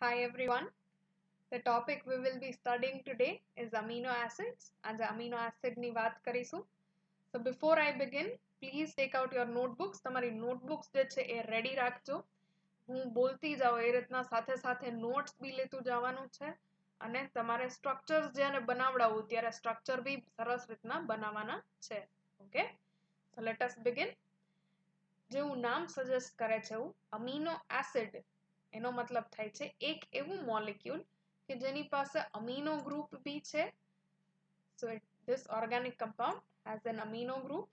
Hi everyone. The topic we will be studying today is amino acids. आज amino acid ની વાત કરીશું. So before I begin, please take out your notebooks. તમારી notebooks જે છે એ ready રાખજો. હું બોલતી જાઉં એ રીતના સાથે સાથે notes બી લેતું જવાનું છે અને તમારે structures જ્યારે બનાવડાવું ત્યારે structure બી સરસ રીતના બનાવવાના છે. Okay? So let us begin. જેવું નામ સજેસ્ટ કરે છે એવું અમીનો એસિડ એનો મતલબ થાય છે એક એવું મોલેક્યુલ કે જેની પાસે અમીનો ગ્રુપ બી છે સો this organic compound has an amino group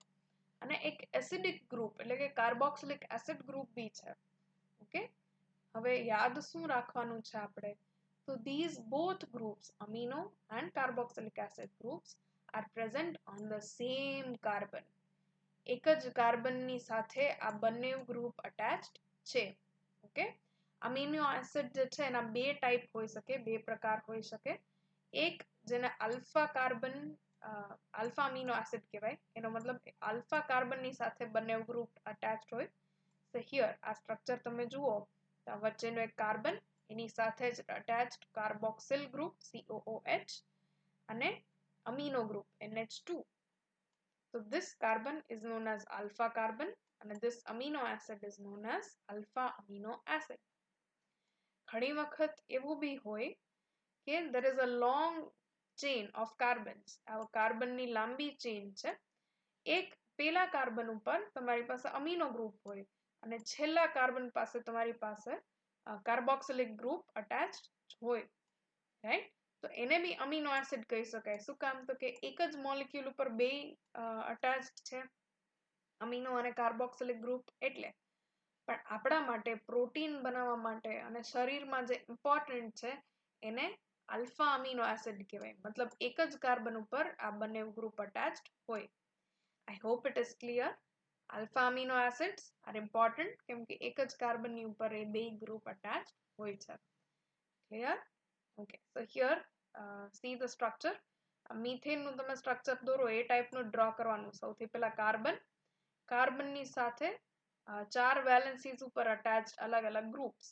અને એક એસિડિક ગ્રુપ એટલે કે કાર્બોક્સિલિક એસિડ ગ્રુપ બી છે ઓકે હવે યાદ શું રાખવાનું છે આપણે so these both groups amino and carboxylic acid groups are present on the same carbon એક જ કાર્બનની સાથે આ બંને ગ્રુપ અટેચ્ડ છે ઓકે અમીનો એસિડ જે છે એના બે ટાઈપ હોઈ શકે બે પ્રકાર હોઈ શકે એક જેને alpha carbon alpha amino acid કહેવાય એનો મતલબ આલ્ફા કાર્બનની સાથે બંને ગ્રુપ અટેચ્ડ હોય તો હિયર આ સ્ટ્રક્ચર તમે જુઓ તો વચ્ચેનો એક કાર્બન એની સાથે જ અટેચ્ડ કાર્બોક્સિલ ગ્રુપ COOH અને amino group NH2. So this carbon is known as alpha carbon and this amino acid is known as alpha amino acid. ઘણી વખત એવું બી હોય કે there is a long chain of carbons. આ કાર્બનની લાંબી chain છે એક પેલા કાર્બન ઉપર તમારી પાસે અમીનો ગ્રુપ હોય અને છેલ્લા કાર્બન પાસે તમારી પાસે કાર્બોક્સિલિક ગ્રુપ અટેચ્ડ હોય રાઈટ તો એને બી અમીનો એસિડ કહી શકાય શું કામ તો કે એક જ મોલેક્યુલ ઉપર બે અટેચ્ડ છે અમીનો અને કાર્બોક્સિલિક ગ્રુપ એટલે પણ આપણા માટે પ્રોટીન બનાવવા માટે અને શરીરમાં જે ઇમ્પોર્ટન્ટ છે એને આલ્ફા અમીનો એસિડ કહેવાય મતલબ એક જ કાર્બન ઉપર આ બંને ગ્રુપ અટેચ્ડ હોય I hope it is clear. Alpha amino acids are important કેમ કે એક જ કાર્બનની ઉપર એ બે ગ્રુપ અટેચ્ડ હોય છે clear okay so here see the structure methane નું તમે સ્ટ્રક્ચર દોરો એ ટાઈપનું ડ્રો કરવાનું સૌથી પહેલા કાર્બનની સાથે ચાર વેલેન્સીસ ઉપર અટેચ્ડ અલગ અલગ ગ્રુપ્સ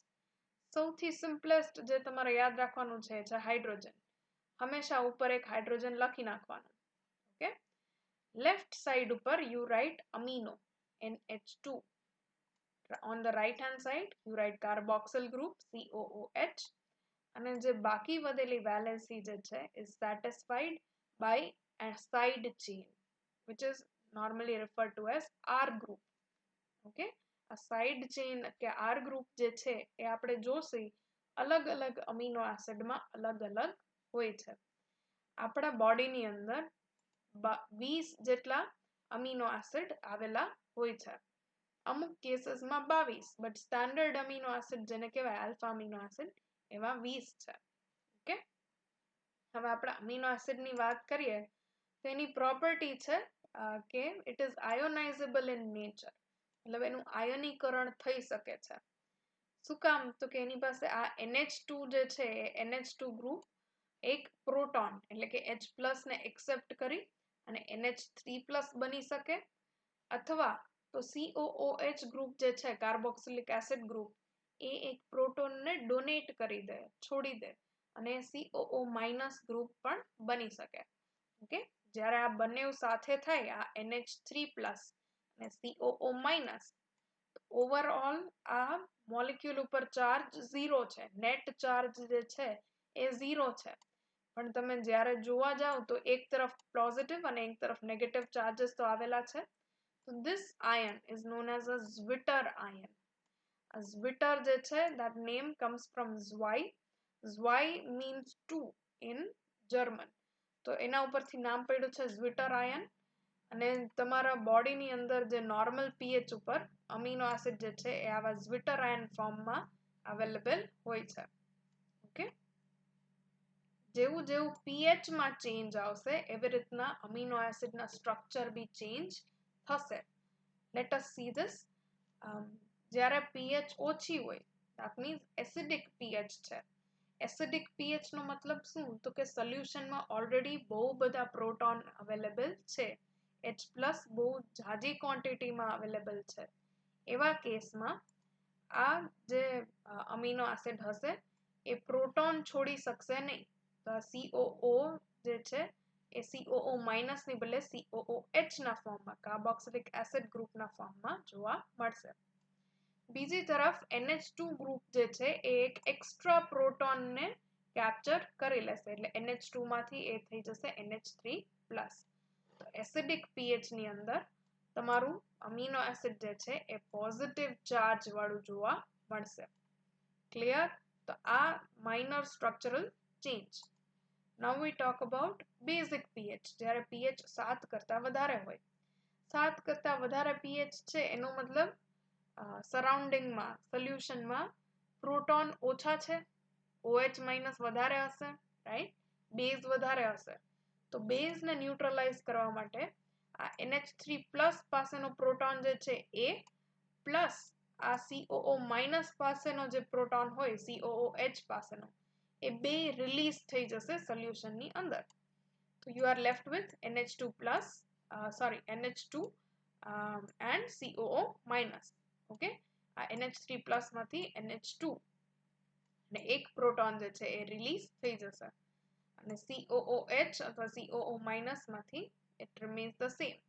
સૌથી સિમ્પલેસ્ટ જે તમારે યાદ રાખવાનું છે હાઇડ્રોજન હંમેશા ઉપર એક હાઇડ્રોજન લખી નાખવાનું ઓકે લેફ્ટ સાઈડ ઉપર you write amino NH2 on the right hand side you write carboxyl group COOH અને જે બાકી વધેલી વેલેન્સી જે છે is satisfied by a side chain which is normally referred to as R group okay આ side chain કે R group જે છે એ આપણે જોશી અલગ અલગ અમીનો એસિડમાં અલગ અલગ હોય છે આપણા બોડીની અંદર 20 જેટલા અમીનો એસિડ આવેલા હોય છે અમુક કેસીસમાં 22 બટ સ્ટાન્ડર્ડ અમીનો એસિડ જેને કહેવાય આલ્ફા અમીનો એસિડ એવા 20 છે ઓકે હવે આપણે અમીનો એસિડની વાત કરીએ તો એની પ્રોપર્ટી છે કે ઇટ ઇઝ આયોનાઇઝેબલ ઇન નેચર मतलब એનું આયનીકરણ થઈ શકે છે શું કામ તો કે એની પાસે આ NH2 જે છે NH2 ગ્રુપ એક પ્રોટોન એટલે કે H+ ને એક્સેપ્ટ કરી અને NH3+ બની શકે અથવા તો COOH ગ્રુપ જે છે કાર્બોક્સિલિક એસિડ ગ્રુપ એ એક પ્રોટોનને ડોનેટ કરી દે છોડી દે અને COO- ગ્રુપ પણ બની શકે ઓકે જ્યારે આ બંને સાથે થાય આ NH3+ અને COO- ઓવરઓલ આ મોલેક્યુલ ઉપર ચાર્જ 0 છે નેટ ચાર્જ જે છે એ 0 છે પણ તમે જ્યારે જોવા જાવ તો એક તરફ પોઝિટિવ અને એક તરફ નેગેટિવ ચાર્जेस તો આવેલા છે so this ion is known as a Zwitter ion a Zwitter જે છે that name comes from Zwei means two in German તો એના ઉપરથી નામ પડ્યું છે Zwitter ion અને તમારા બોડીની અંદર જે નોર્મલ pH ઉપર અમીનો એસિડ જે છે એ આવા Zwitter ion ફોર્મમાં અવેલેબલ હોય છે ઓકે જેવું જેવું pH માં ચેન્જ આવશે એવી રીતના અમીનો એસિડના સ્ટ્રક્ચર બી ચેન્જ થશે લેટ અસ સી ધીસ જ્યારે pH ઓછી હોય that means acidic pH છે એસિડિક pH નો મતલબ શું તો કે સોલ્યુશનમાં ઓલરેડી બહુ બધા પ્રોટોન અવેલેબલ છે H+ બહુ જાજી ક્વોન્ટિટીમાં અવેલેબલ છે એવા કેસમાં આ જે અમીનો એસિડ હશે એ પ્રોટોન છોડી શકશે નહીં. તો આ COO જે છે એ COO માઇનસ ની બદલે COOH ના ફોર્મમાં કાર્બોક્સિલિક એસિડ ગ્રુપના ફોર્મમાં જોવા મળશે. બીજી તરફ NH2 ગ્રુપ જે છે એ એક એક્સ્ટ્રા પ્રોટોનને કેપ્ચર કરી લેશે એટલે NH2 માંથી એ થઈ જશે NH3+. તો એસિડિક pH ની અંદર તમારું અમીનો એસિડ જે છે એ પોઝિટિવ ચાર્જ વાળું જોવા મળશે. ક્લિયર? તો આ minor structural change. Now we talk about basic pH. જ્યારે pH 7 કરતા વધારે હોય. 7 કરતા વધારે pH છે એનો મતલબ સરાઉન્ડિંગમાં સોલ્યુશનમાં પ્રોટોન ઓછા છે, OH માઇનસ વધારે હશે, રાઈટ? બેઝ વધારે હશે. તો બેઝને ન્યુટ્રલાઇઝ કરવા માટે આ NH3+ પાસેનો પ્રોટોન જે છે એ પ્લસ આ COO માઇનસ પાસેનો જે પ્રોટોન હોય COOH પાસેનો એ બે રિલીઝ થઈ જશે સોલ્યુશનની અંદર. તો you are left with NH2+, NH2 and COO minus. Okay, આ NH3+ માંથી NH2 અને એક પ્રોટોન જે છે એ રિલીઝ થઈ જશે અને COOH અથવા COO minus માંથી it remains the same.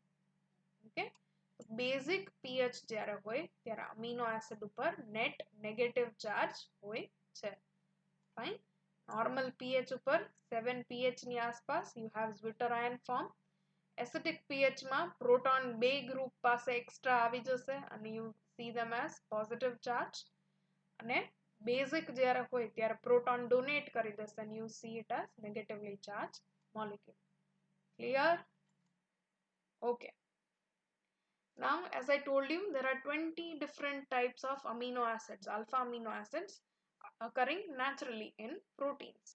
Okay, basic pH જ્યારે હોય ત્યારે અમીનો એસિડ ઉપર નેટ નેગેટિવ ચાર્જ હોય છે. ફાઇન. નોર્મલ pH ઉપર 7 pH ની આસપાસ you have zwitterion form. Acidic pH માં પ્રોટોન બે ગ્રુપ પાસે એક્સ્ટ્રા આવી જશે અને you see them as positive charge. અને બેઝિક જ્યારે હોય ત્યારે પ્રોટોન ડોનેટ કરી દેશે and you see it as negatively charged molecule. Clear? Okay. Now, as I told you, there are 20 different types of amino acids, alpha amino acids, occurring naturally in proteins.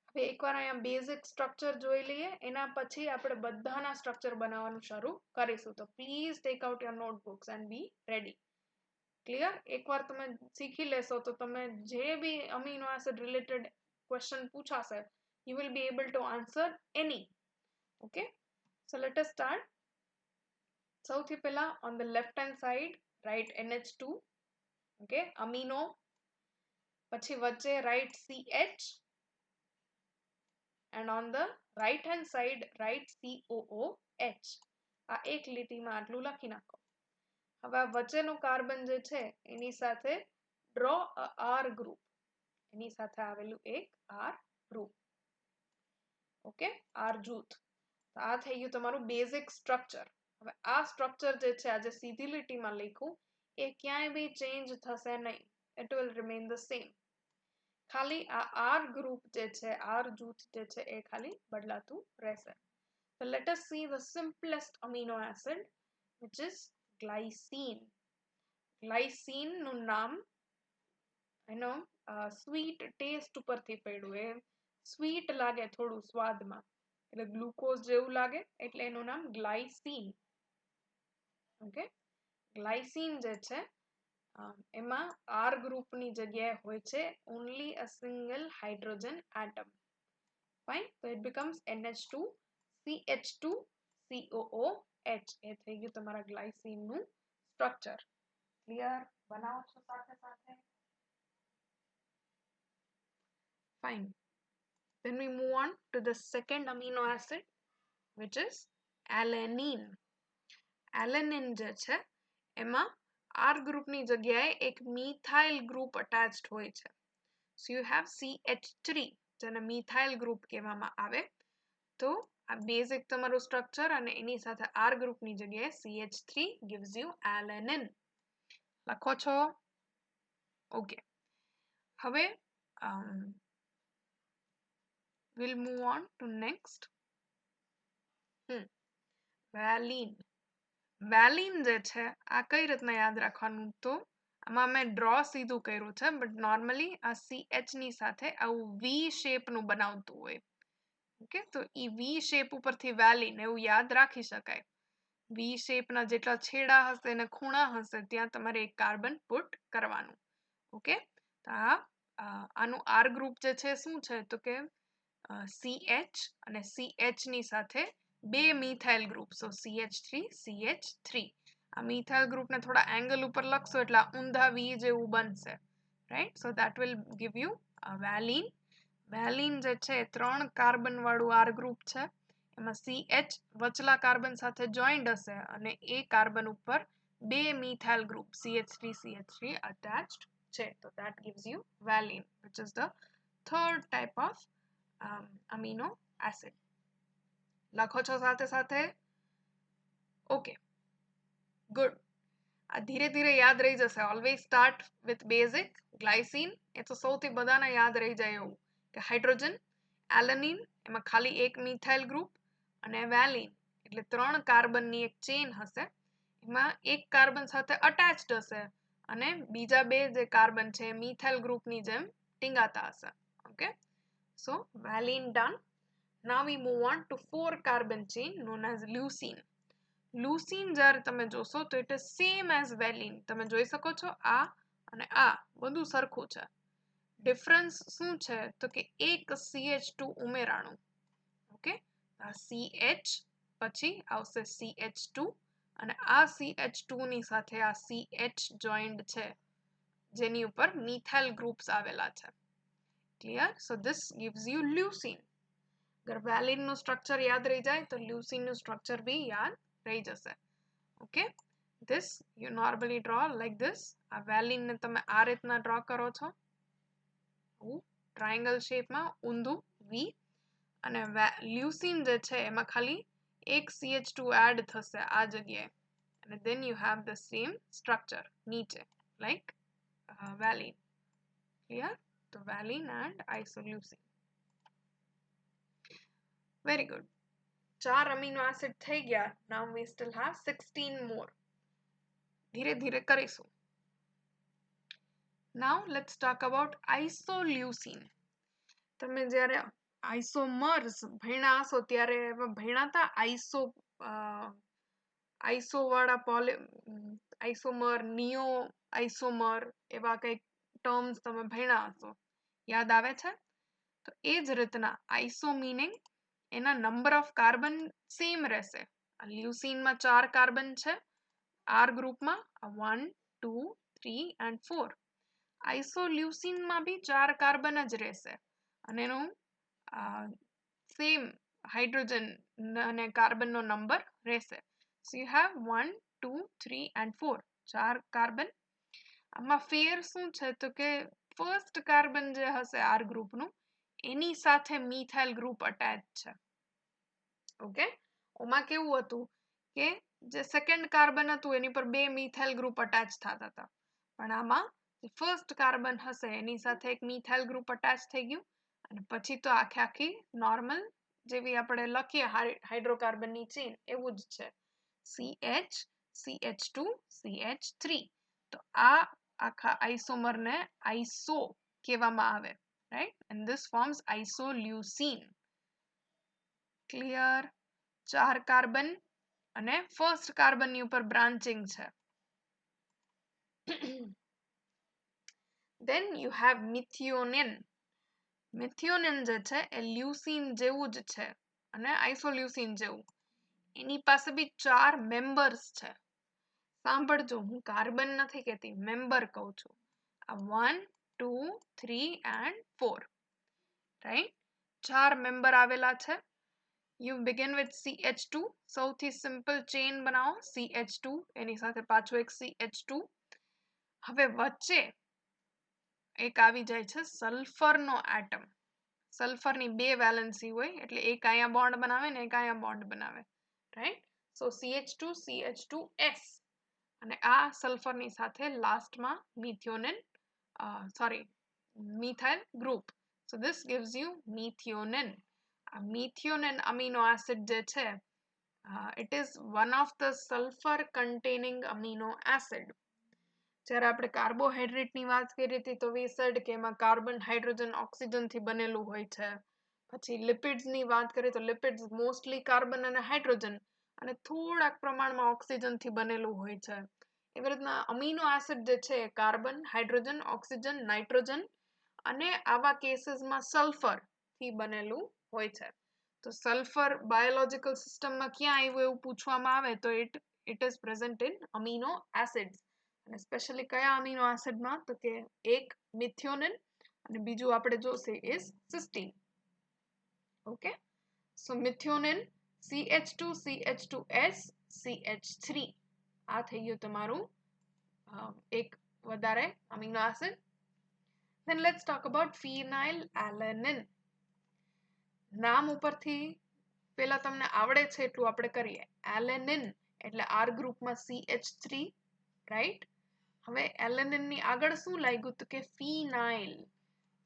હવે એકવાર અહીંયા basic structure જોઈ લઈએ એના પછી આપણે બધાના structure બનાવવાનું શરૂ કરીશું. તો please take out your notebooks and be ready. Clear? એકવાર તમે શીખી લેશો તો તમે જે બી અમીનો એસિડ રિલેટેડ ક્વેશ્ચન પૂછાશે you will be able to answer any. Okay, so let us start. સૌથી પહેલા on the left hand side write NH2. Okay, amino. પછી વચ્ચે write CH and on the right hand side write COOH. આ એક લીટીમાં આટલું લખી નાખો. હવે આ વચ્ચેનું કાર્બન જે છે એની સાથે draw a R group. એની સાથે આવેલું એક R group. ઓકે, R જૂથ. આ થઈ ગયું તમારું બેઝિક સ્ટ્રક્ચર. હવે આ સ્ટ્રક્ચર જે છે આજે સીધી લીટીમાં લખ્યું એ ક્યાંય બી ચેન્જ થશે નહીં. It will remain the same. ખાલી આ R ગ્રુપ જે છે R જૂથ જે છે એ ખાલી બદલાતું રહેશે. So let us see the simplest amino acid which is glycine. Glycine નું નામ એનો સ્વીટ ટેસ્ટ ઉપરથી પડ્યું. એ સ્વીટ લાગે થોડું સ્વાદમાં એટલે ગ્લુકોઝ જેવું લાગે એટલે એનું નામ ગ્લાયસીન. ઓકે, ગ્લાયસીન જે છે એમાં R ગ્રુપની જગ્યાએ હોય છે only a single hydrogen atom. Fine, so it becomes NH2 CH2 COOH. એ થઈ ગયું તમારા ગ્લાયસીનનું સ્ટ્રક્ચર. ક્લિયર? બનાવો છો સાથે સાથે? Fine. Then we move on to the second amino acid which is alanine. Alanine જે છે એમાં R ગ્રુપની જગ્યાએ એક મિથાઇલ ગ્રુપ અટેચ્ડ હોય છે. So you have CH3 જેને મિથાઇલ ગ્રુપ કહેવામાં આવે. તો આ બેઝિક તમારું સ્ટ્રક્ચર અને એની સાથે R ગ્રુપની જગ્યાએ CH3 gives you alanine. લખો છો? ઓકે. હવે we'll move on to next. Valine. વેલિન જે છે આ કઈ રીતના યાદ રાખવાનું? તો આમાં મેં ડ્રો સીધું કર્યું છે બટ નોર્મલી આ CH ની સાથે આવું V શેપનું બનાવતું હોય. ઓકે, તો ઈ V શેપ ઉપરથી વેલિન એવું યાદ રાખી શકાય. V શેપના જેટલા છેડા હશે ને ખૂણા હશે ત્યાં તમારે એક કાર્બન પુટ કરવાનું. ઓકે, તો આનું R ગ્રુપ જે છે શું છે? તો કે CH અને CH ની સાથે બે મિથાઇલ ગ્રુપ. સો CH3 CH3. આ મિથાઇલ ગ્રુપને થોડા એંગલ ઉપર લખશો એટલે ઊંધા V જેવું બનશે. right? So that will give you a valine. Valine જે છે 3 કાર્બન વાળું R ગ્રુપ છે, એમાં CH વચલા કાર્બન સાથે જોઈન્ડ હશે અને એ કાર્બન ઉપર 2 મિથાઇલ ગ્રુપ CH3 attached છે. So that gives you valine, which is the third type of amino acid. લખો છો સાથે સાથે? Okay, good. આ ધીરે ધીરે યાદ રહી જશે. Always start with basic. Glycine એ તો સૌથી બધાને યાદ રહી જાય એવું કે હાઇડ્રોજન, એલેનિન એમાં ખાલી એક મિથાઇલ ગ્રુપ અને વેલિન એટલે 3 કાર્બનની એક ચેન હશે, એમાં એક કાર્બન સાથે અટેચ્ડ હશે અને બીજા બે જે કાર્બન છે મિથાઇલ ગ્રુપની જેમ ટીંગાતા હશે. Okay, so valine done. Now we move on to 4 carbon chain known as leucine. Leucine જ્યારે તમે જોશો તો ઇટ ઇઝ સેમ એઝ વેલિન. તમે જોઈ શકો છો આ અને આ બધું સરખું છે. ડિફરન્સ શું છે તો કે એક CH2 ઉમેરાણું. ઓકે, આ CH પછી આવશે CH2 અને આ CH2 ની સાથે આ CH જોઈન્ડ છે જેની ઉપર મિથાઇલ ગ્રુપ્સ આવેલા છે. Clear? So this gives you leucine. અગર વેલિનનું સ્ટ્રક્ચર યાદ રહી જાય તો લ્યુસીનનું સ્ટ્રક્ચર બી યાદ રહી જશે. Okay, this you normally draw like this. આ વેલિન ને તમે આ રીતના ડ્રો કરો છો, ટ્રાયંગલ શેપમાં ઊંધું V, અને લ્યુસીન જે છે એમાં ખાલી એક CH2 એડ થશે આ જગ્યાએ અને then you have the same structure નીચે like valine. Clear? તો valine and isoleucine. Very good. 4 amino acid થઈ ગયા. Now we still have 16 more. ધીરે ધીરે કરીશું. Now let's talk about isoleucine. તમે જ્યારે આઇસોમર્સ ભણ્યા હશો ત્યારે ભણ્યા હતા આઈસો વાળા આઈસોમર, નિયો આઈસોમર એવા કંઈક ટર્મ્સ તમે ભણ્યા હશો, યાદ આવે છે? તો એ જ રીતના આઈસો મીનિંગ એના નંબર ઓફ કાર્બન સેમ રહેશે. લ્યુસીનમાં 4 કાર્બન છે આર ગ્રુપમાં, 1 2 3 and 4. આઇસોલ્યુસીનમાં બી 4 કાર્બન જ રહેશે અને એનું સેમ હાઇડ્રોજન અને કાર્બનનો નંબર રહેશે. So you have 1 2 3 and 4, 4 carbon. આમાં ફેર શું છે તો કે ફર્સ્ટ કાર્બન જે હશે આર ગ્રુપનું એની સાથે મિથાઇલ ગ્રુપ અટેચ છે. ઓકે, ઓમાં કેવું હતું કે જે સેકન્ડ કાર્બન હતું એની પર 2 મિથાઇલ ગ્રુપ અટેચ થતા હતા, પણ આમાં ફર્સ્ટ કાર્બન હશે એની સાથે એક મિથાઇલ ગ્રુપ અટેચ થઈ ગયું અને પછી તો આખી નોર્મલ જેવી આપણે લખીએ હાઇડ્રોકાર્બનની ચેન એવું જ છે, CH CH2 CH3. તો આ આખા આઇસોમરને આઇસો કહેવામાં આવે, right? And this forms isoleucine. Clear? 4 carbon અને ફર્સ્ટ કાર્બનની ઉપર બ્રાન્ચિંગ છે. Then you have methionine. methionine જે છે એ લ્યુસીન જેવું જ છે અને આઇસોલ્યુસીન જેવું. એની પાસે બી 4 મેમ્બર્સ છે. સાંભળજો, હું કાર્બન નથી કહેતી, મેમ્બર કહું છું. આ 1 2 3 and 4, right? 4 મેમ્બર આવેલા છે. You begin with CH2. સૌથી સિમ્પલ ચેન બનાવો, CH2 એની સાથે પાછું એક CH2. હવે વચ્ચે એક આવી જાય છે સલ્ફરનો એટમ. સલ્ફરની 2 વેલેન્સી હોય એટલે એક અહીંયા બોન્ડ બનાવે ને એક અહીંયા બોન્ડ બનાવે, રાઈટ? સો CH2 CH2S અને આ સલ્ફરની સાથે લાસ્ટમાં methionine methyl group. So this gives you methionine. આ methionine amino acid જે છે it is one of the sulfur containing amino acid. જ્યારે આપણે કાર્બોહાઈડ્રેટની વાત કરી હતી તો we said કે એમાં કાર્બન, હાઇડ્રોજન, ઓક્સિજનથી બનેલું હોય છે. પછી લિપિડ્સની વાત કરીએ તો લિપિડ્સ મોસ્ટલી કાર્બન અને હાઇડ્રોજન અને થોડાક પ્રમાણમાં ઓક્સિજનથી બનેલું હોય છે. એવી રીતના અમીનો એસિડ જે છે કાર્બન, હાઇડ્રોજન, ઓક્સિજન, નાઇટ્રોજન અને આવા કેસીસમાં સલ્ફરથી બનેલું હોય છે. તો સલ્ફર બાયોલોજીકલ સિસ્ટમમાં ક્યાં આવ્યું એવું પૂછવામાં આવે તો it is present in amino acids. અને સ્પેશિયલી કયા અમીનો એસિડમાં તો કે એક મિથિયોનિન અને બીજું આપણે જોશે is cysteine. Okay, so methionine CH2 CH2S CH3 આ થઈ ગયું તમારું એક વધારે amino acid. Then let's talk about phenylalanine. નામ ઉપરથી પેલા તમને આવડે છે એટલું આપણે કરીએ. એલેનિન એટલે R ગ્રુપમાં CH3, રાઈટ? હવે એલેનિન ની આગળ શું લાગ્યું તો કે ફિનાઇલ.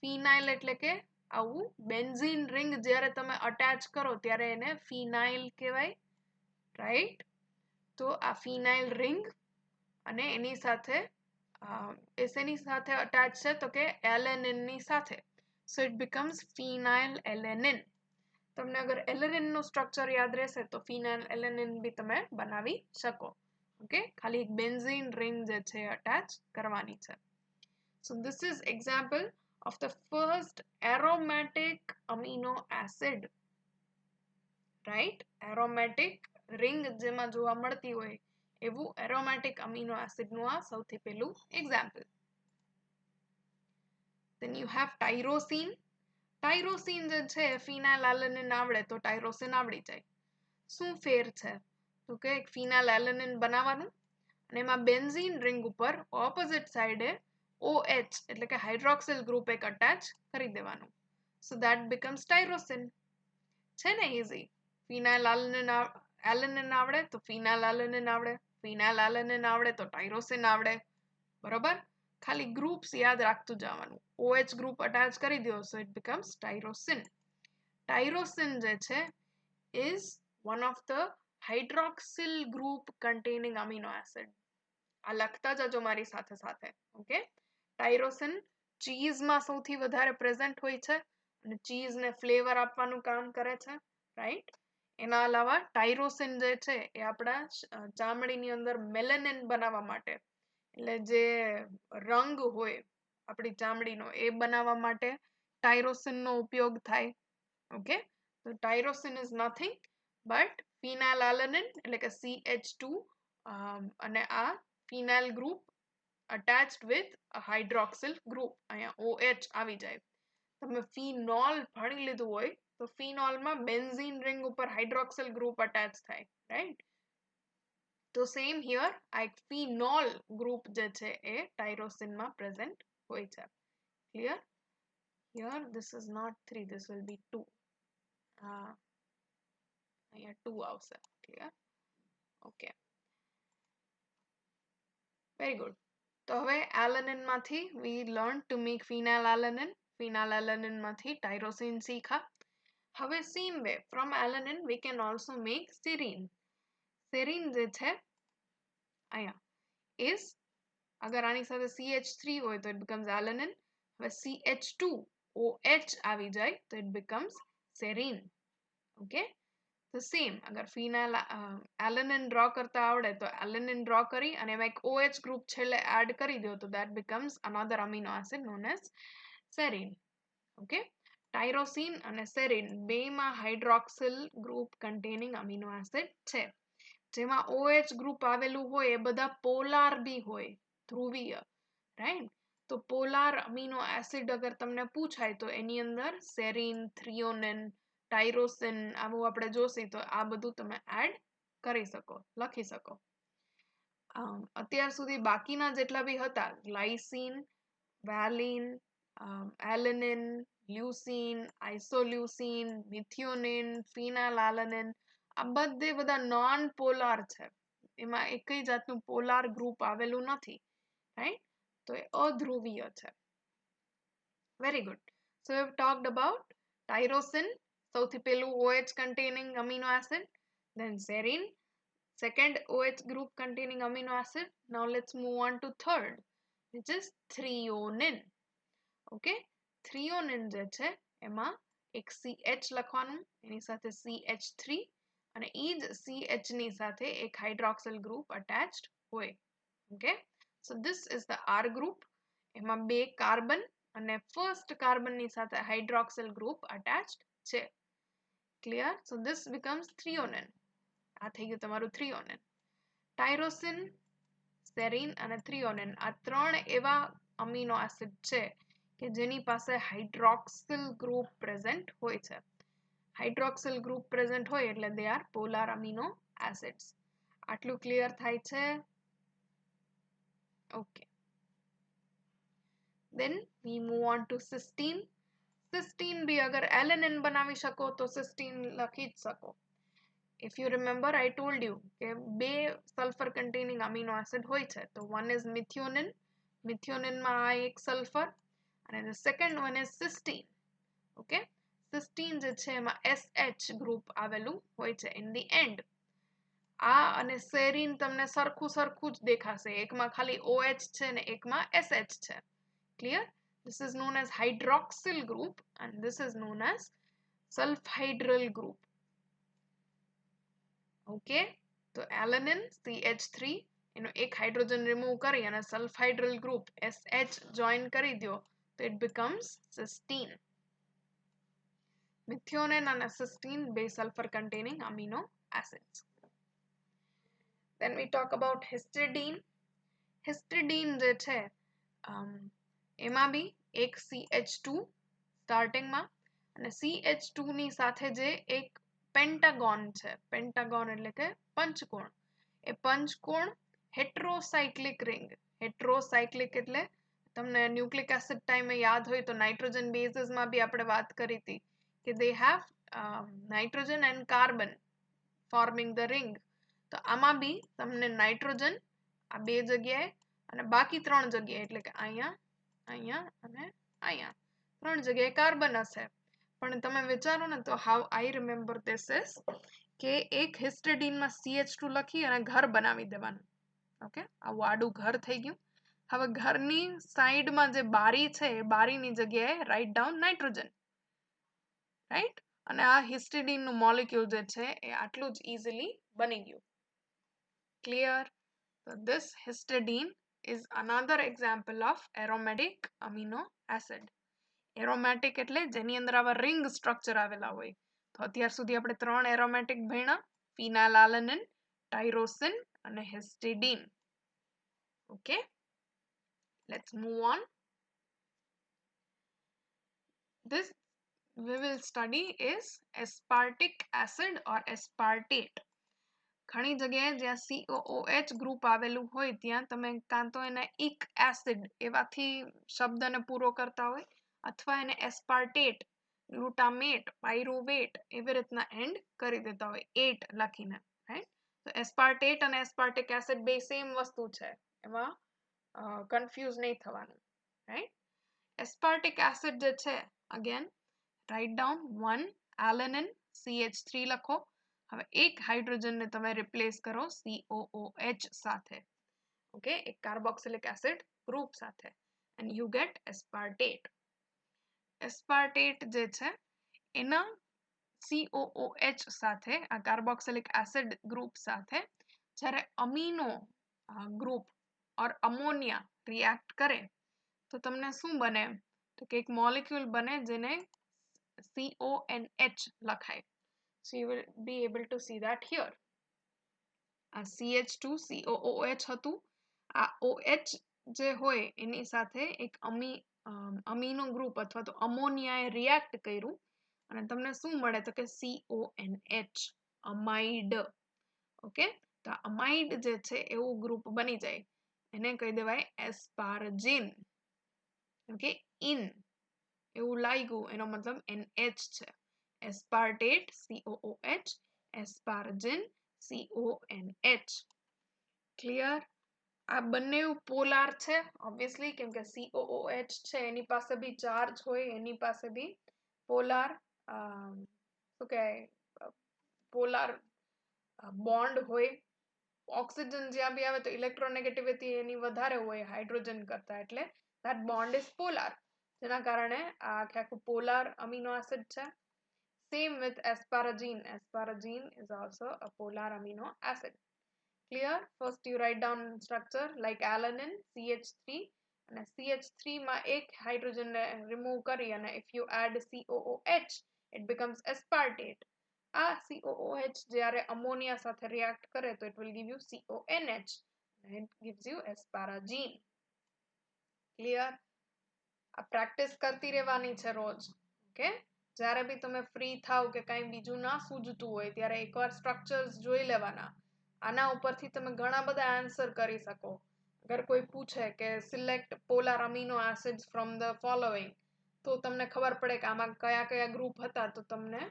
ફિનાઇલ એટલે કે આવું બેન્ઝીન રિંગ જ્યારે તમે અટેચ કરો ત્યારે એને ફિનાઇલ કહેવાય, રાઈટ? તો આ ફિનાઇલ રિંગ અને એની સાથે એની સાથે અટેચ છે તો કે એલેનિન ની સાથે. So it becomes phenylalanine. તમને અગર એલેનિન નું સ્ટ્રક્ચર યાદ રહેશે તો ફિનાઇલ એલેનિન બી તમે બનાવી શકો. ઓકે, ખાલી એક બેન્ઝીન રિંગ જે છે અટેચ કરવાની છે. So this is example of the first aromatic amino acid, right? Aromatic ring જેમાં જોવા મળતી હોય એવું aromatic amino acid નું આ સૌથી પહેલું example. Then you have tyrosine. Tyrosine જે છે phenylalanine આવડે તો tyrosine આવડી જાય. શું ફેર છે તો કે phenylalanine બનાવવાનું અને એમાં બેન્ઝીન રિંગ ઉપર ઓપોઝિટ સાઈડે OH એટલે કે હાઇડ્રોક્સિલ ગ્રુપ એક અટેચ કરી દેવાનું. So that becomes tyrosine. છે ને easy. phenylalanine આવડે તો phenylalanine આવડે, phenylalanine આવડે તો tyrosine આવડે, બરોબર? ખાલી ગ્રુપ્સ યાદ રાખતું જવાનું. OH ગ્રુપ અટેચ કરી દો so it becomes tyrosine. Tyrosine જે છે is one of the hydroxyl group containing amino acid. આ લખતા જજો મારી સાથે સાથે. ઓકે, ટાયરોસિન ચીઝમાં સૌથી વધારે પ્રેઝન્ટ હોય છે અને ચીઝને ફ્લેવર આપવાનું કામ કરે છે, રાઈટ? એના અલાવા ટાયરોસિન જે છે એ આપણા ચામડીની અંદર મેલેનિન બનાવવા માટે એટલે જે રંગ હોય આપણી ચામડીનો એ બનાવવા માટે ટાયરોસિનનો ઉપયોગ થાય. ઓકે, તો tyrosine is nothing but phenylalanine એટલે કે CH2 અને આ phenyl group attached with a hydroxyl group. અહીંયા OH આવી જાય. તમે ફિનોલ ભણી લીધું હોય તો ફિનોલમાં બેન્ઝીન રિંગ ઉપર હાઇડ્રોક્સિલ ગ્રુપ અટેચ થાય, રાઈટ? તો સેમ હિયર આ એક ફિનોલ ગ્રુપ જે છે એ ટાયરોસિનમાં પ્રેઝન્ટ હોય છે. Clear? Here this is not 3, this will be 2. અહીંયા 2 આવશે. ક્લિયર? Okay, very good. તો હવે alanine માંથી we learned to make phenylalanine. phenylalanine માંથી tyrosine શીખા. હવે same way from alanine we can also make serine. serine જે છે અહીંયા is અગર આની સાથે CH3 હોય તો it becomes alanine. હવે CH2OH આવી જાય તો it becomes serine. ઓકે, તો સેમ અગર alanine ડ્રો કરતા આવડે તો alanine ડ્રો કરી અને એમાં એક OH ગ્રુપ છેલ્લે એડ કરી દો તો that becomes another amino acid known as serine. Okay, tyrosine અને સેરિન બેમાં hydroxyl group containing amino acid છે. જેમાં OH ગ્રુપ આવેલું હોય એ બધા પોલાર બી હોય, ધ્રુવીય, રાઈટ? તો પોલાર અમીનો એસિડ અગર તમને પૂછાય તો એની અંદર સેરિન, થ્રિયોનિન, ટાયરોસિન આવું આપણે જોશે તો આ બધું તમે એડ કરી શકો, લખી શકો. અત્યાર સુધી બાકીના જેટલા બી હતા ગ્લાયસિન, વેલિન, એલેનિન, લ્યુસીન, આઇસોલ્યુસીન, મિથિયોનિન, ફિનાઇલાલેનિન આ બધે બધા નોન પોલાર છે. એમાં એકય જાતનું પોલાર ગ્રુપ આવેલું નથી, રાઈટ? તો એ અધ્રુવીય છે. Very good. So we have talked about tyrosine, સૌથી પહેલું OH containing amino acid, then serine, second OH group containing amino acid. Now let's move on to third, which is threonine. Okay, threonine જે છે એમાં એક CH લખવાનું, એની સાથે CH3 અને ઈ જ CH ની સાથે એક હાઇડ્રોક્સિલ ગ્રુપ attached હોય. Okay, so this is the R group. એમાં બે કાર્બન અને ફર્સ્ટ કાર્બનની સાથે હાઇડ્રોક્સિલ ગ્રુપ attached છે. Clear? So this becomes threonine. આ થઈ ગયું તમારું threonine. Tyrosine, સેરીન અને થ્રીઓનિન આ ત્રણ એવા અમીનો એસિડ છે કે જેની પાસે હાઇડ્રોક્સિલ ગ્રુપ પ્રેઝન્ટ હોય છે. હાઇડ્રોક્સિલ ગ્રુપ પ્રેઝન્ટ હોય એટલે they are polar amino acids. આટલું ક્લિયર થાય છે? Okay. Then we move on to cysteine. Cysteine भी अगर alanine बनावी શકો તો cysteine લખી જ શકો. If you remember, I told you કે બે sulfur containing amino acid હોય છે. તો one is methionine. Methionine માં આ એક sulfur અને the second one is cysteine. Okay? Cysteine જે છે એમાં SH group આવેલું હોય છે in the end. આ અને સેરીન તમને સરખું સરખું જ દેખાશે. એકમાં ખાલી OH છે ને એકમાં SH છે. Clear? This is known as hydroxyl group and this is known as sulfhydryl group. Okay? તો alanine CH3 એનો એક હાઇડ્રોજન રિમૂવ કરી અને sulfhydryl group SH join કરી દો તો it becomes cysteine. Methionine and cysteine બે sulfur containing amino acids. Then we talk about histidine. Histidine જે છે એમાં બી એક CH2 સ્ટાર્ટિંગમાં અને CH2 ની સાથે જે એક પેન્ટાગોન છે. પેન્ટાગોન એટલે કે પંચકોણ. એ પંચકોણ હેટ્રોસાયક્લિક રિંગ. હેટ્રોસાયક્લિક એટલે તમને ન્યુક્લિક એસિડ ટાઈમે યાદ હોય તો નાઇટ્રોજન બેઝીસમાં બી આપણે વાત કરી હતી કે they have nitrogen and carbon forming the ring. તો આમાં બી તમને નાઇટ્રોજન આ બે જગ્યાએ અને બાકી ત્રણ જગ્યાએ એટલે કે અહીંયા અહીંયા અને અહીંયા ત્રણ જગ્યાએ કાર્બન હશે. પણ તમે વિચારો ને તો how I remember this is કે એક હિસ્ટિડીનમાં CH2 લખી અને ઘર બનાવી દેવાનું. ઓકે, આવું આડું ઘર થઈ ગયું. હવે ઘરની સાઈડમાં જે બારી છે એ બારીની જગ્યાએ રાઇટ ડાઉન નાઇટ્રોજન. રાઈટ? અને આ હિસ્ટિડીનનું મોલેક્યુલ જે છે એ આટલું જ ઇઝીલી બની ગયું. Clear? So this histidine is another example of aromatic amino acid. Aromatic એટલે જેની અંદર આવા ring structure આવેલા હોય. તો અત્યાર સુધી આપણે ત્રણ aromatic ભણ્યા, phenylalanine, tyrosine અને histidine. Okay? Let's move on. This we will study is aspartic acid or aspartate. ઘણી જગ્યાએ જ્યાં COOH ગ્રુપ આવેલું હોય ત્યાં તમે કાં તો એને ઇક એસિડ એવાથી શબ્દને પૂરો કરતા હોય અથવા એને એસ્પાર્ટેટ, ગ્લુટામેટ, પાયરુવેટ એવી રીતના એન્ડ કરી દેતા હોય એટ લખીને. રાઈટ? તો એસ્પાર્ટેટ અને એસ્પાર્ટિક એસિડ બે સેમ વસ્તુ છે. એમાં કન્ફ્યુઝ નહીં થવાનું. રાઈટ? એસ્પાર્ટિક એસિડ જે છે again write down 1 alanine CH3 લખો. હવે એક હાઇડ્રોજનને તમે રિપ્લેસ કરો COOH સાથે. ઓકે, એક કાર્બોક્સિલિક એસિડ ગ્રુપ સાથે and you get aspartate. Aspartate જે છે એના COOH સાથે આ કાર્બોક્સિલિક એસિડ ગ્રુપ સાથે જ્યારે અમીનો ગ્રુપ ઓર અમોનિયા રિએક્ટ કરે તો તમને શું બને તો કે એક મોલેક્યુલ બને જેને CONH લખાય. So you will be able to see that here. આ CH2 COOH હતું. આ OH જે હોય એની સાથે એક અમીનો ગ્રુપ અથવા તો અમોનિયાએ રિએક્ટ કર્યું અને તમને શું મળે તો કે CONH અમાઇડ. ઓકે, તો અમાઇડ જે છે એવું ગ્રુપ બની જાય. એને કહી દેવાય એસ્પારજીન. ઓકે, ઇન એવું લાગ્યું એનો મતલબ NH છે. aspartate COOH, asparagine CONH. Clear? આ બંને પોલાર છે ઓબ્વિયસલી કેમ કે COOH છે એની પાસે બી ચાર્જ હોય, એની પાસે બી પોલાર શું કહેવાય પોલાર બોન્ડ હોય. ઓક્સિજન જ્યાં બી આવે તો ઇલેક્ટ્રોનેગેટિવિટી એની વધારે હોય હાઇડ્રોજન કરતા, એટલે that bond is polar. જેના કારણે આ આખું પોલાર અમીનો એસિડ છે. Same with asparagine. Asparagine is also a polar amino acid. Clear? First you write down structure like alanine CH3 અને CH3 માં એક હાઇડ્રોજન રિમૂવ કરી અને if you add COOH it becomes aspartate. આ COOH જ્યારે ammonia સાથે react કરે તો it will give you CONH. and it gives you asparagine. Clear? આ પ્રેક્ટિસ કરતી રહેવાની છે રોજ. ઓકે, જ્યારે બી તમે ફ્રી થાવ કે કંઈ બીજું ના સૂઝતું હોય ત્યારે એકવાર સ્ટ્રક્ચર્સ જોઈ લેવાના. આના ઉપરથી તમે ઘણા બધા આન્સર કરી શકો. અગર કોઈ પૂછે કે select polar amino acids from the following, તો તમને ખબર પડે કે આમાં કયા કયા ગ્રુપ હતા, તો તમને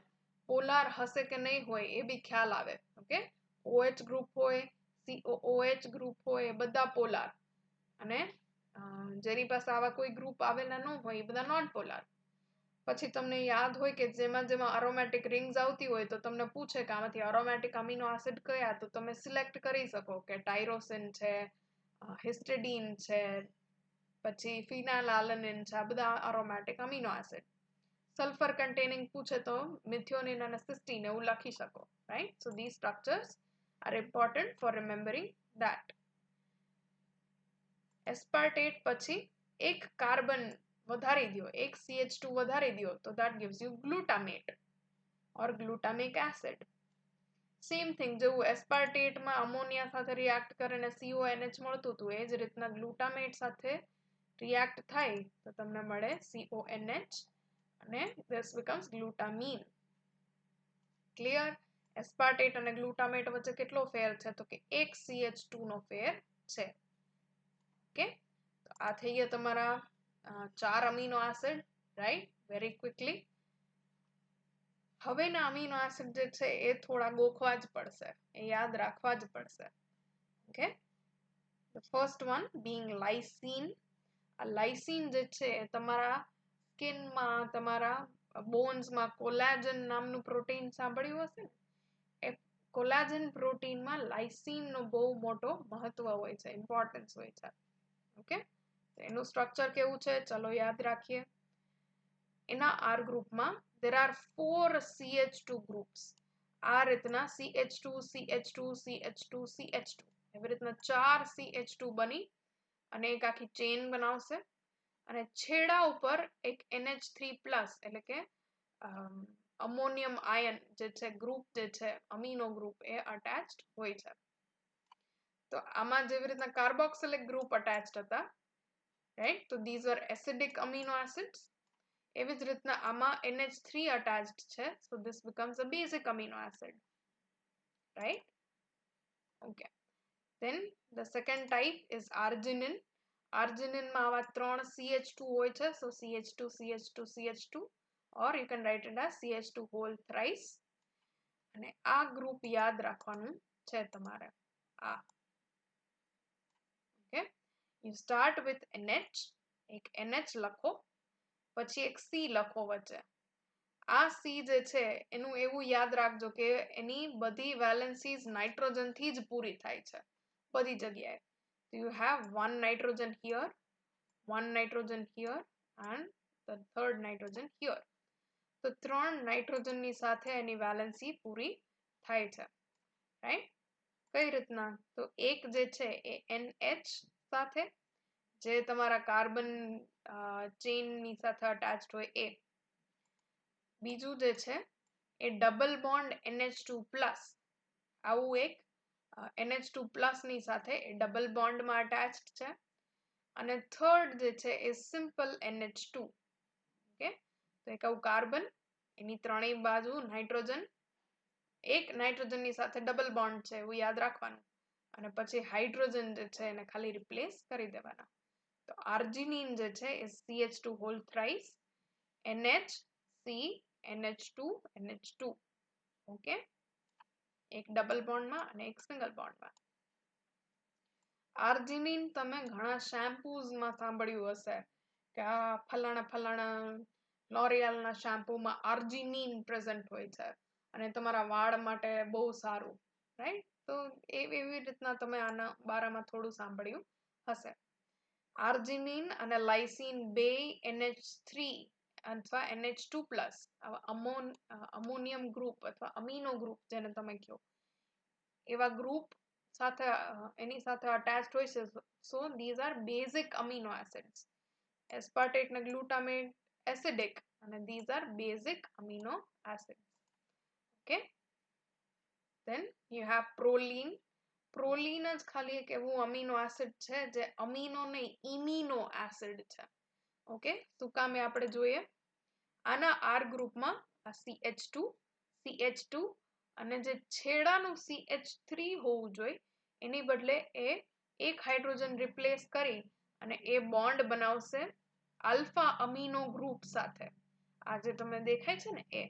પોલાર હશે કે નહીં હોય એ બી ખ્યાલ આવે. ઓકે, OH ગ્રુપ હોય, COOH ગ્રુપ હોય, એ બધા પોલાર, અને જેની પાસે આવા કોઈ ગ્રુપ આવેલા ન હોય એ બધા નોન પોલાર. પછી તમને યાદ હોય કે જેમાં જેમાં અરોમેટિક રિંગ્સ આવતી હોય તો તમને પૂછે કે આમાંથી અરોમેટિક અમીનો એસિડ કયા, તો તમે સિલેક્ટ કરી શકો કે ટાયરોસિન છે, હિસ્ટિડીન છે, પછી ફિનાલાલનિન છે, આ બધા અરોમેટિક અમીનો એસિડ. સલ્ફર કન્ટેનિંગ પૂછે તો મિથિયોનિન અને સિસ્ટીન એવું લખી શકો. Right? So these structures are important for remembering that. એસ્પાર્ટેટ પછી એક કાર્બન વધારી દો, એક CH2 વધારી દો, તો that gives you glutamate or glutamic acid. Same thing, જેવું એસ્પાર્ટેટમાં અમોનિયા સાથે રિએક્ટ કરીને CONH મળતું હતું, એ જ રીતના ગ્લુટામેટ સાથે રિએક્ટ થાય તો તમને મળે CONH અને this becomes glutamine. ક્લિયર? એસ્પાર્ટેટ અને ગ્લુટામેટ વચ્ચે કેટલો ફેર છે? તો કે એક CH2 નો ફેર છે. ઓકે, તો આ થઈ ગયા તમારા 4 amino acid. Right? Very quickly. હવેના અમીનો એસિડ જે છે એ થોડા ગોખવા જ પડશે, એ યાદ રાખવા જ પડશે. Okay, the first one being lysine. આ લાઇસીન જે છે એ તમારા સ્કિનમાં, તમારા બોન્સમાં કોલાજન નામનું પ્રોટીન સાંભળ્યું હશે ને, એ કોલાજન પ્રોટીનમાં લાઇસીનનો બહુ મોટો મહત્વ હોય છે, ઇમ્પોર્ટન્સ હોય છે. ઓકે, એનું સ્ટ્રક્ચર કેવું છે ચલો યાદ રાખીએ. એના R ગ્રુપમાં there are 4 CH2 groups. આ રીતના CH2 CH2 CH2 CH2 એવી રીતના 4 CH2 બની અને એક આખી ચેન બનાવશે, અને છેડા ઉપર એક NH3+ એટલે કે અમોનિયમ આયન જે છે ગ્રુપ જે છે અમીનો ગ્રુપ એ અટેચ્ડ હોય છે. તો આમાં જેવી રીતના કાર્બોક્સિલિક ગ્રુપ અટેચ્ડ હતા, રાઈટ, તો these were acidic amino acids. એવી જ રીતના આમાં NH3 attached છે, so this becomes a basic amino acid. Right? Okay. Then the second type is arginine. Arginine માં આવા 3 CH2 હોય છે, so CH2 CH2 CH2, or you can write it as CH2 whole thrice. અને આ group યાદ રાખવાનું છે તમારે. આ okay, you start with NH, એક NH લખો, પછી એક C લખો વચ્ચે. આ C જે છે એનું એવું યાદ રાખજો કે એની બધી વેલેન્સીઝ નાઇટ્રોજનથી જ પૂરી થાય છે બધી જગ્યાએ. So you have one nitrogen here, one nitrogen here, and the third nitrogen here. તો 3 નાઇટ્રોજનની સાથે એની વેલેન્સી પૂરી થાય છે. રાઈટ? કઈ રીતના? તો એક જે છે એ NH સાથે, જે તમારા કાર્બન ચેનની સાથે અટેચ્ડ હોય એ. બીજું જે છે એ ડબલ બોન્ડ NH2+, આવું એક NH2+ ની સાથે એ ડબલ બોન્ડમાં અટેચ્ડ છે. અને થર્ડ જે છે એ સિમ્પલ NH2. ઓકે, તો એક આવું કાર્બન, એની ત્રણેય બાજુ નાઇટ્રોજન, એક નાઇટ્રોજનની સાથે ડબલ બોન્ડ છે એવું યાદ રાખવાનું, અને પછી હાઇડ્રોજન જે છે એને ખાલી રિપ્લેસ કરી દેવાના. તો આર્જિનિન જે છે એ CH2 whole thrice, NH, C, NH2, NH2. Okay, એક ડબલ બોન્ડમાં અને એક સિંગલ બોન્ડમાં. આર્જિનિન તમે ઘણા શેમ્પૂઝમાં સાંભળ્યું હશે કે આ ફલાણા ફલાણા લોરિયલના શેમ્પૂમાં આર્જિનિન પ્રેઝન્ટ હોય છે અને તમારા વાળ માટે બહુ સારું. રાઈટ? તો એવી રીતના તમે આના બારામાં થોડું સાંભળ્યું હશે. આર્જિનિન અને લાઇસીન બે NH3 અથવા NH2+, અમોનિયમ ગ્રુપ અથવા અમીનો ગ્રુપ જેને તમે કહો, એવા ગ્રુપ સાથે એની સાથે અટેચ્ડ હોય છે. સો these are basic amino acids. Aspartate and glutamate acidic, and these are basic amino acids. Okay, then you have proline. પ્રોલીન જ ખાલી એક એવું અમીનો એસિડ છે જે અમીનો નહીં ઇમિનો એસિડ છે. ઓકે, શું કામ એ આપણે જોઈએ. આના R ગ્રુપમાં આ CH2 અને જે છેડાનું CH3 હોવું જોઈએ એની બદલે એ એક હાઇડ્રોજન રિપ્લેસ કરી અને એ બોન્ડ બનાવશે આલ્ફા અમીનો ગ્રુપ સાથે. આ જે તમે દેખાય છે ને એ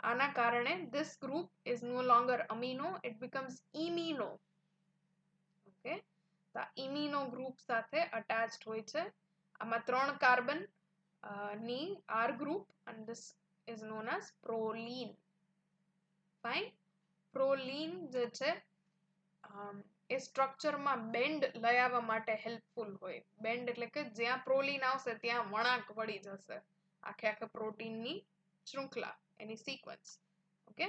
આના કારણે this group is no longer amino, it becomes imino. Okay, તો આ ઇમિનો ગ્રુપ સાથે અટેચ્ડ હોય છે. આમાં 3 કાર્બન ની R group and this is known as proline. Fine. Proline જે છે એ સ્ટ્રક્ચરમાં બેન્ડ લઈ આવવા માટે હેલ્પફુલ હોય. બેન્ડ એટલે કે જ્યાં પ્રોલીન આવશે ત્યાં વળાંક વળી જશે આખે પ્રોટીનની શૃંખલા, એની sequence. Okay,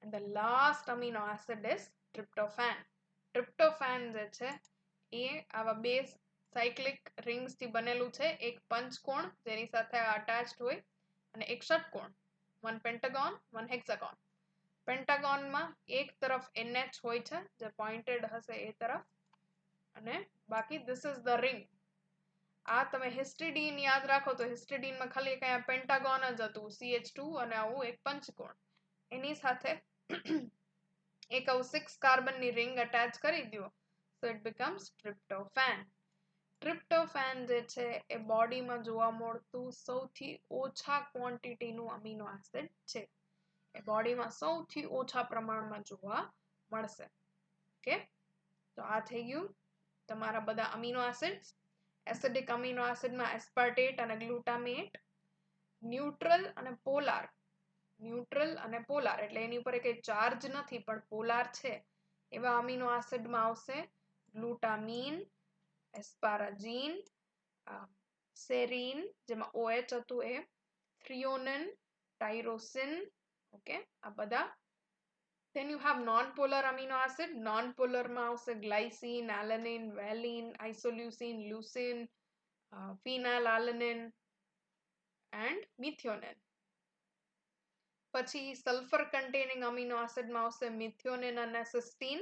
and the last amino acid is tryptophan. tryptophan જે છે એ આવા બે સાયક્લિક રિંગ્સ થી બનેલું છે. એક પંચકોણ જેની સાથે અટેચ્ડ હોય અને એક ષટકોણ, one pentagon, one hexagon. પેન્ટાગોનમાં એક તરફ NH હોય છે જે પોઇન્ટેડ હશે એ તરફ અને બાકી this is the ring. આ તમે હિસ્ટિડીન યાદ રાખો તો હિસ્ટિડીનમાં ખાલી કઈ પેન્ટાગોન જ હતું, CH2 અને આવું એક પંચકોણ. એની સાથે એક આવું 6 કાર્બનની રિંગ અટેચ કરી દો so it becomes tryptophan. tryptophan જે છે એ બોડીમાં જોવા મળતું સૌથી ઓછા ક્વોન્ટિટીનું અમીનો એસિડ છે. એ બોડીમાં સૌથી ઓછા પ્રમાણમાં જોવા મળશે. ઓકે, તો આ થઈ ગયું તમારા બધા અમીનો એસિડ્સ. એસિડિક અમીનો એસિડમાં એસ્પાર્ટેટ અને ગ્લુટામેટ. ન્યુટ્રલ અને પોલાર એટલે એની ઉપર કઈ ચાર્જ નથી પણ પોલાર છે એવા અમીનો એસિડમાં આવશે ગ્લુટામીન, એસ્પારાગીન, સેરીન જેમાં OH હતું એ, થ્રિયોનિન, ટાયરોસિન. ઓકે, આ બધા. then you have non-polar amino acid. non-polar માં આવશે glycine, alanine, વેલિન, આઇસોલ્યુસિન, લ્યુસિન, phenylalanine and methionine. પછી સલ્ફર કન્ટેનિંગ અમીનો એસિડ માં આવશે મિથિયોનિન અને cysteine.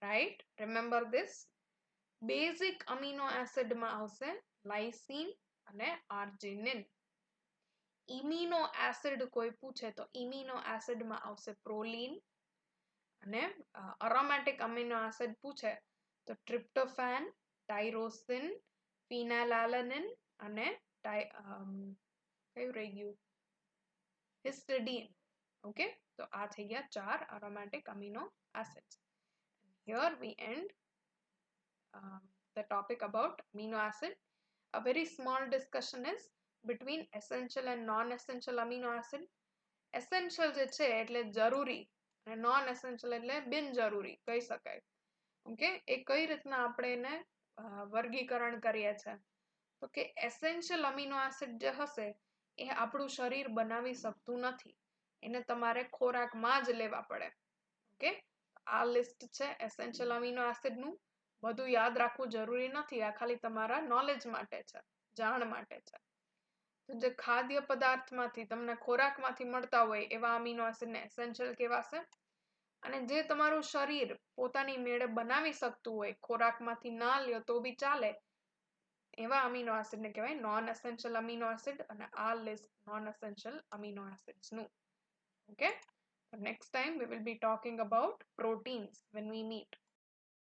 Right, remember this. Basic amino acid માં આવશે લાઇસીન અને આર્જિનિન. ઇમિનો એસિડ કોઈ પૂછે તો ઇમિનો એસિડમાં આવશે પ્રોલીન અને અરોમેટિક અમીનો એસિડ પૂછે તો ટ્રિપ્ટોફેન, ટાયરોસિન, ફિનાલાલેનિન અને કયું રહી ગયું, હિસ્ટિડીન. ઓકે, તો આ થઈ ગયા 4 aromatic amino acids. Here we end the topic about amino acid. A very small discussion is between essential and non-essential amino acid. Essential જે છે એટલે જરૂરી અને non-essential એટલે બિનજરૂરી કહી શકાય. ઓકે, એ કઈ રીતના આપણે એને વર્ગીકરણ કરીએ છે તો કે essential amino acid જે હશે એ આપણું શરીર બનાવી શકતું નથી, એને તમારે ખોરાકમાં જ લેવા પડે. ઓકે, આ લિસ્ટ છે essential amino acid નું. બધું યાદ રાખવું જરૂરી નથી, આ ખાલી તમારા નોલેજ માટે છે, જાણ માટે છે. તો જે ખાદ્ય પદાર્થમાંથી તમને ખોરાકમાંથી મળતા હોય એવા અમીનો એસિડને એસેન્શિયલ કહેવાશે અને જે તમારું શરીર પોતાની મેળે બનાવી શકતું હોય, ખોરાકમાંથી ના લ્યો તો બી ચાલે, એવા અમીનો એસિડને કહેવાય નોન એસેન્શિયલ અમીનો એસિડ અને આ લિસ્ટ નોન એસેન્શિયલ અમીનો એસિડ્સનું. Okay, next time we will be talking about proteins when we meet.